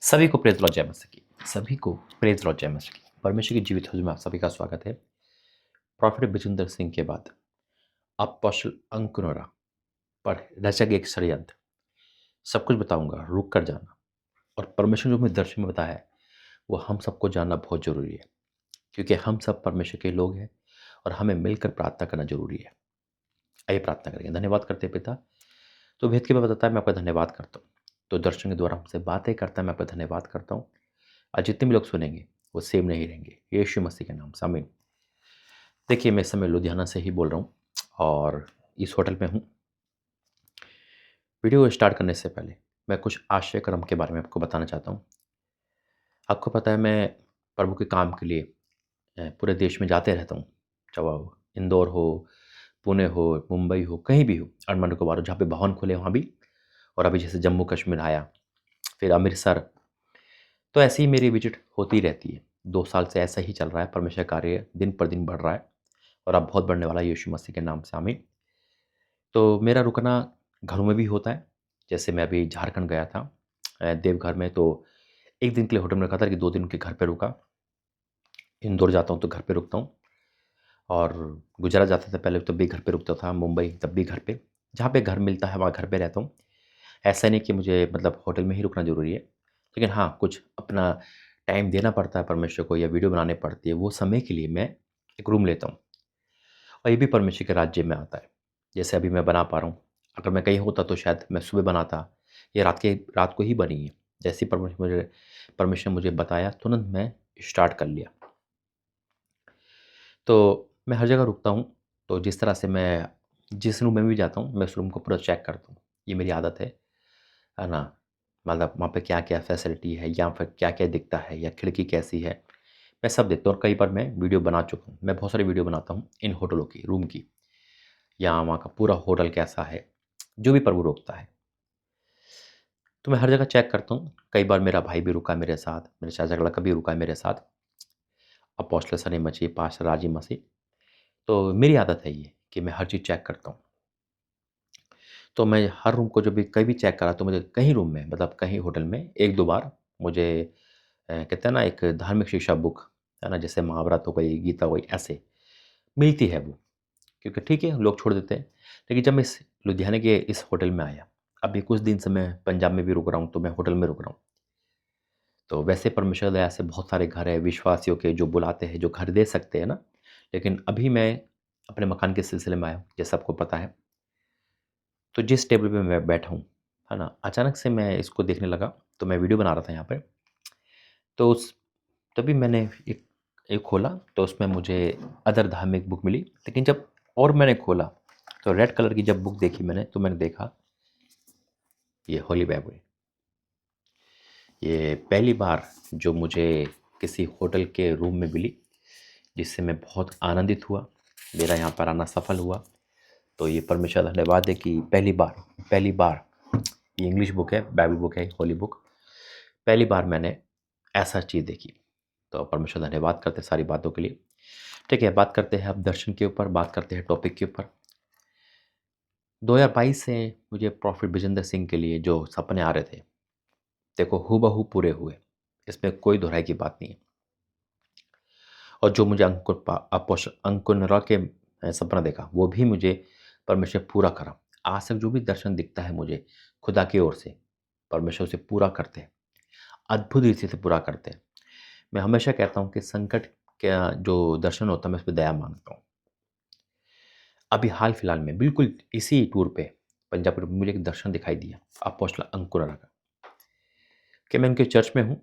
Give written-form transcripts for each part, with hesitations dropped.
सभी को praise Lord जय मसीह की। सभी को प्रेज़ लॉर्ड जय मसीह की। परमेश्वर की जीवित हज़ूर में आप सभी का स्वागत है। प्रॉफिट बिजेंद्र सिंह के बाद अपोस्टल अंकुररा पर रचा गया एक षड्यंत्र। सब कुछ बताऊंगा, रुक कर जाना। और परमेश्वर जो मुझे दर्शन में बताया है वो हम सबको जानना बहुत ज़रूरी है, क्योंकि हम सब परमेश्वर के लोग हैं और हमें मिलकर प्रार्थना करना ज़रूरी है। आइए प्रार्थना करेंगे। धन्यवाद करते हैं पिता, तो भेद के बाद बताता है मैं आपका धन्यवाद करता हूँ। तो दर्शन के द्वारा हमसे बातें करता है, मैं आपका धन्यवाद करता हूँ। आज जितने भी लोग सुनेंगे वो सेम नहीं रहेंगे, यीशु मसीह के नाम से आमीन। देखिए, मैं इस समय लुधियाना से ही बोल रहा हूँ और इस होटल में हूँ। वीडियो स्टार्ट करने से पहले मैं कुछ आश्रय क्रम के बारे में आपको बताना चाहता हूँ। आपको पता है मैं प्रभु के काम के लिए पूरे देश में जाते रहता हूँ, चाहे वो इंदौर हो, पुणे हो, मुंबई हो, कहीं भी हो, अंडमान निकोबार हो, जहाँ पे भवन खुले वहाँ भी। और अभी जैसे जम्मू कश्मीर आया, फिर अमृतसर। तो ऐसे ही मेरी विजिट होती रहती है। 2 साल से ऐसा ही चल रहा है। परमेश्वर कार्य दिन पर दिन बढ़ रहा है और अब बहुत बढ़ने वाला है यीशु मसीह के नाम से आमीन। तो मेरा रुकना घरों में भी होता है। जैसे मैं अभी झारखंड गया था देवघर में, तो 1 दिन के लिए होटल में रखा था कि 2 दिन उनके घर पे रुका। इंदौर जाता हूँ तो घर पे रुकता हूँ और गुजरात जाता था पहले तब भी घर पे रुकता था, मुंबई तब भी घर पे। जहाँ पे घर मिलता है वहाँ घर पे रहता हूँ। ऐसा नहीं कि मुझे मतलब होटल में ही रुकना ज़रूरी है, लेकिन हाँ, कुछ अपना टाइम देना पड़ता है परमेश्वर को या वीडियो बनानी पड़ती है, वो समय के लिए मैं एक रूम लेता हूँ। और ये भी परमेश्वर के राज्य में आता है। जैसे अभी मैं बना पा रहा हूँ, अगर मैं कहीं होता तो शायद मैं सुबह बनाता, ये रात को ही बनी है। जैसे ही परमेश्वर ने मुझे बताया, तुरंत मैं स्टार्ट कर लिया। तो मैं हर जगह रुकता हूँ, तो जिस तरह से मैं जिस रूम में भी जाता हूँ, मैं उस रूम को पूरा चेक करता हूँ। ये मेरी आदत है ना? मतलब वहाँ पे क्या-क्या फैसिलिटी है या फिर क्या-क्या दिखता है या खिड़की कैसी है, मैं सब देखता हूँ और कई बार मैं वीडियो बना चुका हूँ। मैं बहुत सारी वीडियो बनाता हूँ इन होटलों की, रूम की। या वहाँ का पूरा होटल कैसा है, जो भी प्रभु रोकता है। तो मैं हर जगह चेक करता हूँ। कई बार मेरा भाई भी रुका मेरे साथ, मेरे चाचा का लड़का भी रुका मेरे साथ, अपोस्टल सनी मसीह, पास्टर राजी मसीह। तो मेरी आदत है ये कि मैं हर चीज़ चेक करता हूँ। तो मैं हर रूम को जब भी कहीं भी चेक करा तो मुझे कहीं रूम में मतलब कहीं होटल में 1-2 बार मुझे कहते हैं ना एक धार्मिक शिक्षा बुक, है ना? जैसे महाभारत हो गई, गीता हो गई, ऐसे मिलती है वो। क्योंकि ठीक है, लोग छोड़ देते हैं। लेकिन जब मैं इस लुधियाना के इस होटल में आया, अभी कुछ दिन से मैं पंजाब में भी रुक रहा हूँ, तो मैं होटल में रुक रहा हूँ। तो वैसे परमेश्वर दया से बहुत सारे घर हैं विश्वासियों के जो बुलाते हैं, जो घर दे सकते हैं ना। लेकिन अभी मैं अपने मकान के सिलसिले में आया हूँ, जैसा आपको पता है। तो जिस टेबल पे मैं बैठा हूँ, है ना? अचानक से मैं इसको देखने लगा, तो मैं वीडियो बना रहा था यहाँ पे। तो उस तभी मैंने एक एक खोला, तो उसमें मुझे अदर धार्मिक बुक मिली। लेकिन जब और मैंने खोला, तो रेड कलर की जब बुक देखी मैंने, तो मैंने देखा ये होली बाइबल। ये पहली बार जो मुझे किसी होटल के रूम में मिली, जिससे मैं बहुत आनंदित हुआ। मेरा यहाँ पर आना सफल हुआ। तो ये परमेश्वर का धन्यवाद है कि पहली बार ये इंग्लिश बुक है, बाइबल बुक है, होली बुक। पहली बार मैंने ऐसा चीज़ देखी। तो परमेश्वर धन्यवाद करते हैं सारी बातों के लिए। ठीक है, बात करते हैं अब दर्शन के ऊपर, बात करते हैं टॉपिक के ऊपर। 2022 से मुझे प्रॉफिट विजेंद्र सिंह के लिए जो सपने आ रहे थे, देखो हूबहू पूरे हुए। इसमें कोई दोहराई की बात नहीं है। और जो मुझे अंकुररा के सपना देखा, वो भी मुझे परमेश्वर पूरा करा। आज तक जो भी दर्शन दिखता है मुझे खुदा की ओर से, परमेश्वर उसे पूरा करते हैं, अद्भुत रीति से पूरा करते हैं। मैं हमेशा कहता हूँ कि संकट का जो दर्शन होता है, मैं उस पे दया माँगता हूँ। अभी हाल-फिलहाल में बिल्कुल इसी टूर पे पंजाब में मुझे एक दर्शन दिखाई दिया अपोस्टल अंकुररा का, कि मैं उनके चर्च में हूँ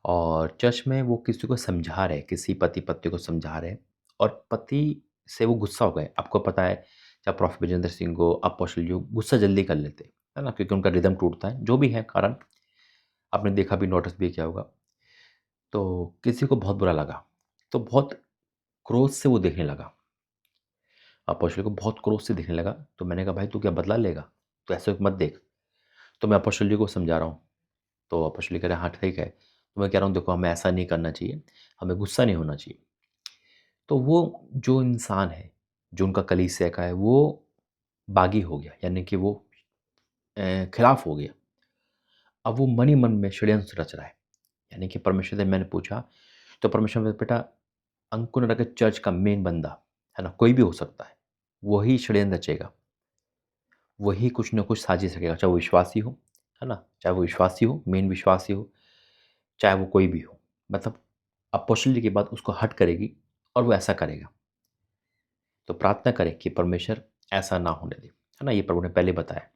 और चर्च में वो किसी को समझा रहे, किसी पति-पत्नी को समझा रहे और पति से वो गुस्सा हो गए। आपको पता है जब प्रॉफेट विजेंद्र सिंह को अपोस्टल जो गुस्सा जल्दी कर लेते, है ना? क्योंकि उनका रिदम टूटता है, जो भी है कारण, आपने देखा भी, नोटिस भी किया होगा। तो किसी को बहुत बुरा लगा, तो बहुत क्रोध से वो देखने लगा। अपोस्टल को बहुत क्रोध से देखने लगा, तो मैंने कहा भाई तू क्या बदला लेगा? तू ऐसे मत देख। तो मैं अपोस्टल जी को समझा रहा हूँ, तो अपोस्टल जी कह रहे हैं हाँ ठीक है। तो मैं कह रहा हूँ देखो हमें ऐसा नहीं करना चाहिए, हमें गुस्सा नहीं होना चाहिए। तो वो जो इंसान है, जो उनका कलीसिया का है, वो बागी हो गया, यानी कि वो खिलाफ हो गया। अब वो मन ही मन में षड्यंत्र रच रहा है। यानी कि परमेश्वर से मैंने पूछा, तो परमेश्वर ने बेटा अंकुर नगर चर्च का मेन बंदा, है ना, कोई भी हो सकता है, वही षड्यंत्र रचेगा, वही कुछ न कुछ साजिश रखेगा, चाहे वो विश्वासी हो, है ना, चाहे वो विश्वासी हो, मेन विश्वासी हो, चाहे वो कोई भी हो। मतलब अपोस्टली की बात उसको हर्ट करेगी और वो ऐसा करेगा। तो प्रार्थना करें कि परमेश्वर ऐसा ना होने दे, है ना, ये प्रभु ने पहले बताया।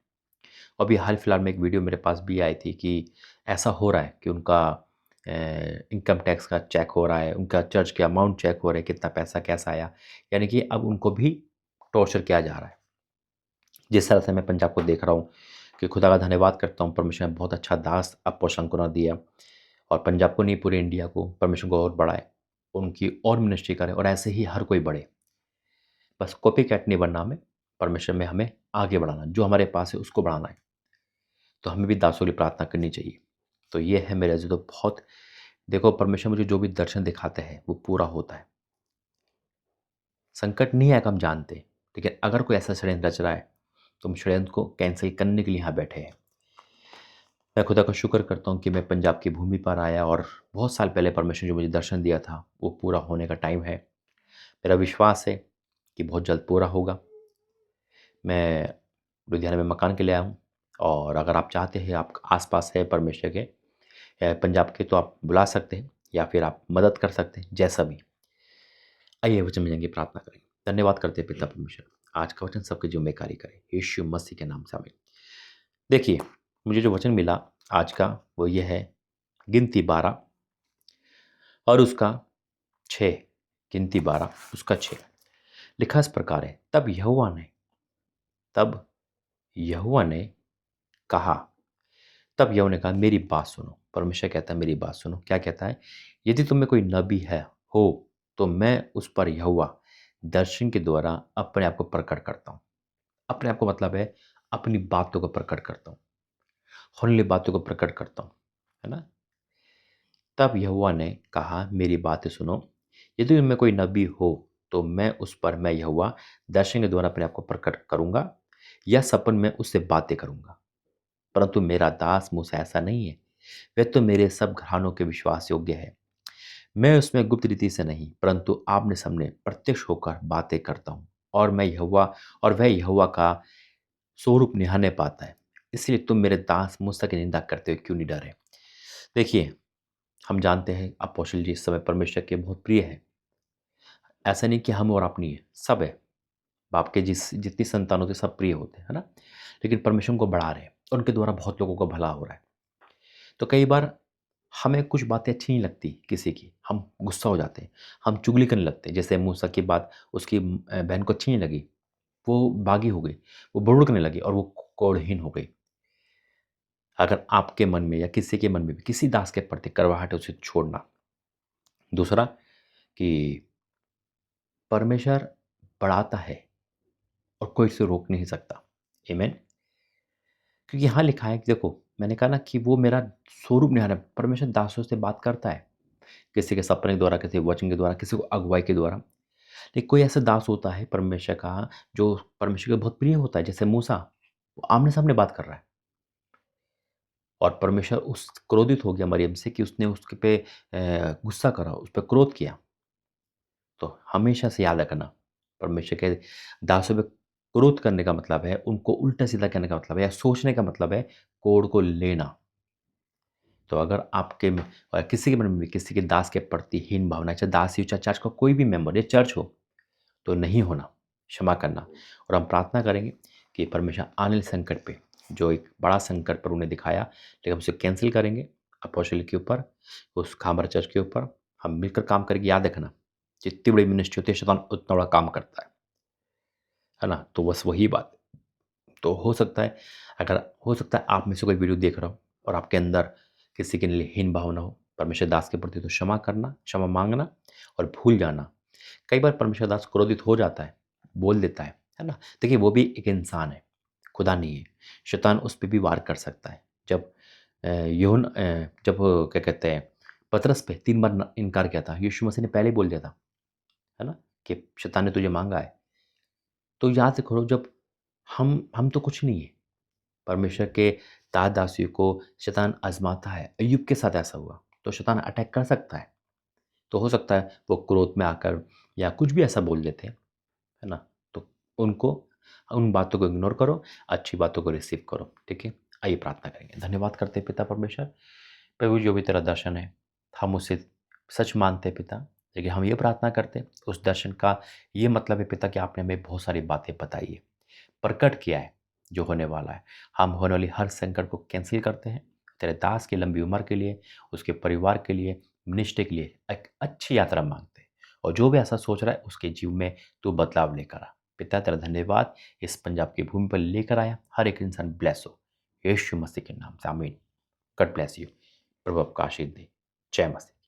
अभी हाल फिलहाल में एक वीडियो मेरे पास भी आई थी कि ऐसा हो रहा है कि उनका इनकम टैक्स का चेक हो रहा है, उनका चर्च के अमाउंट चेक हो रहे हैं, कितना पैसा कैसा आया, यानी कि अब उनको भी टॉर्चर किया जा रहा है। जिस तरह से मैं पंजाब को देख रहा हूँ कि खुदा का धन्यवाद करता हूँ, परमेश्वर ने बहुत अच्छा दास आपको शंकुना दिया, और पंजाब को नहीं पूरे इंडिया को परमेश्वर को और बढ़ाए, उनकी और मिनिस्ट्री करे, और ऐसे ही हर कोई बढ़े। बस कॉपी कैट नहीं बनना हमें, परमेश्वर में हमें आगे बढ़ाना, जो हमारे पास है उसको बढ़ाना है। तो हमें भी दासों की प्रार्थना करनी चाहिए। तो ये है मेरे जो, तो बहुत देखो, परमेश्वर मुझे जो भी दर्शन दिखाते हैं वो पूरा होता है। संकट नहीं आएगा हम जानते हैं, लेकिन अगर कोई ऐसा षड्यंत्र रच रहा है तो हम षड्यंत्र को कैंसिल करने के लिए यहाँ बैठे हैं। मैं खुदा का शुक्र करता हूँ कि मैं पंजाब की भूमि पर आया, और बहुत साल पहले परमेश्वर ने जो मुझे दर्शन दिया था वो पूरा होने का टाइम है। मेरा विश्वास है कि बहुत जल्द पूरा होगा। मैं लुधियाना में मकान के लिए आया हूँ, और अगर आप चाहते हैं, आप आसपास है परमेश्वर के पंजाब के, तो आप बुला सकते हैं या फिर आप मदद कर सकते हैं, जैसा भी। आइए वचन में जाएंगे, प्रार्थना करेंगे। धन्यवाद करते हैं पिता परमेश्वर, आज का वचन सबके जीवन में कार्य करे, यीशु मसीह के नाम से आमीन। देखिए, मुझे जो वचन मिला आज का वो ये है, गिनती 12 और उसका 6। गिनती 12 उसका 6 लिखा इस प्रकार है, तब यहोवा ने कहा, मेरी बात सुनो। परमेश्वर कहता है मेरी बात सुनो। क्या कहता है? यदि तुम में कोई नबी है हो, तो मैं उस पर यहोवा दर्शन के द्वारा अपने आप को प्रकट करता हूँ। अपने आप को मतलब है अपनी बातों को प्रकट करता हूँ, होने वाली बातों को प्रकट करता हूँ, है ना। तब यहोवा ने कहा, मेरी बातें सुनो। यदि उनमें कोई नबी हो, तो मैं यहोवा दर्शन के द्वारा अपने आप को प्रकट करूंगा, या सपन में उससे बातें करूंगा। परंतु मेरा दास मूसा ऐसा नहीं है, वह तो मेरे सब घरानों के विश्वास योग्य है। मैं उसमें गुप्त रीति से नहीं, परंतु आमने सामने प्रत्यक्ष होकर बातें करता हूँ, और वह यहोवा का स्वरूप निहारने पाता है। इसलिए तुम मेरे दास मूसा की निंदा करते हुए क्यों नहीं डरे? देखिए, हम जानते हैं अपोस्तल जी इस समय परमेश्वर के बहुत प्रिय हैं। ऐसा नहीं कि हम और आप नहीं है, सब है। बाप के जितनी संतान होते सब प्रिय होते हैं, है ना। लेकिन परमेश्वर को बढ़ा रहे हैं, उनके द्वारा बहुत लोगों का भला हो रहा है। तो कई बार हमें कुछ बातें अच्छी नहीं लगती किसी की, हम गुस्सा हो जाते हैं, हम चुगली करने लगते हैं। जैसे मूसा की बात उसकी बहन को अच्छी नहीं लगी, वो बागी हो गई, वो बुड़कने लगी और वो कोढ़हीन हो गई। अगर आपके मन में या किसी के मन में भी किसी दास के प्रति कड़वाहट है, उसे छोड़ना। दूसरा कि परमेश्वर बढ़ाता है और कोई उसे रोक नहीं सकता। आमीन। क्योंकि यहाँ लिखा है कि देखो, मैंने कहा ना कि वो मेरा स्वरूप निहार है। परमेश्वर दासों से बात करता है, किसी के सपने के द्वारा, किसी वचन के द्वारा, किसी को अगुवाई के द्वारा। लेकिन कोई ऐसा दास होता है परमेश्वर का, जो परमेश्वर के बहुत प्रिय होता है, जैसे मूसा, वो आमने सामने बात कर रहा है, और परमेश्वर उस क्रोधित हो गया मरियम से कि उसने उसके पे गुस्सा करा, उस पर क्रोध किया। तो हमेशा से याद रखना, परमेश्वर के दासों पे क्रोध करने का मतलब है उनको उल्टा सीधा कहने का मतलब है, या सोचने का मतलब है कोड़ को लेना। तो अगर आपके में और किसी के मन में भी किसी के दास के प्रति हीन भावना, चाहे दास ही हो, चाहे चर्च का कोई भी मेंबर या चर्च हो, तो नहीं होना, क्षमा करना। और हम प्रार्थना करेंगे कि परमेश्वर आने वाले संकट पे, जो एक बड़ा संकट पर उन्हें दिखाया, लेकिन हम उसे कैंसिल करेंगे अपोस्टल के ऊपर, उस खामर चर्च के ऊपर हम मिलकर काम करेंगे। याद रखना, जितनी बड़ी मिनिस्ट्री होती है, शैतान उतना बड़ा काम करता है ना। तो बस वही बात। तो हो सकता है, अगर हो सकता है आप में से कोई वीडियो देख रहा हो और आपके अंदर किसी के लिए हीन भावना हो परमेश्वर दास के प्रति, तो क्षमा करना, क्षमा मांगना और भूल जाना। कई बार परमेश्वर दास क्रोधित हो जाता है, बोल देता है ना। देखिए, वो भी एक इंसान है, खुदा नहीं है। शैतान उस पे भी वार कर सकता है। जब क्या कहते हैं, पतरस पे 3 बार इनकार किया था, यीशु मसीह ने पहले ही बोल दिया था, है ना, कि शैतान ने तुझे मांगा है। तो याद करो, जब हम तो कुछ नहीं है, परमेश्वर के दास-दासियों को शैतान आज़माता है। अय्यूब के साथ ऐसा हुआ, तो शैतान अटैक कर सकता है। तो हो सकता है वो क्रोध में आकर या कुछ भी ऐसा बोल देते हैं, है ना? तो उनको उन बातों को इग्नोर करो, अच्छी बातों को रिसीव करो, ठीक है? आइए प्रार्थना करेंगे। धन्यवाद करते हैं पिता परमेश्वर, प्रभु जो भी तेरा दर्शन है, हम उसे सच मानते हैं पिता, लेकिन हम ये प्रार्थना करते हैं, उस दर्शन का ये मतलब है पिता कि आपने हमें बहुत सारी बातें बताई है, प्रकट किया है, जो होने वाला है। हम होने वाली हर संकट को कैंसल करते हैं, तेरे दास की लंबी उम्र के लिए, उसके परिवार के लिए, निष्ठे के लिए एक अच्छी यात्रा माँगते हैं और जो भी ऐसा सोच रहा है, उसके जीव में तू बदलाव लेकर आ। पिता तेरा धन्यवाद, इस पंजाब की भूमि पर लेकर आया, हर एक इंसान ब्लेस हो। यीशु मसीह के नाम से आमीन। God bless you. प्रभु आपको आशीष दे। जय मसीह।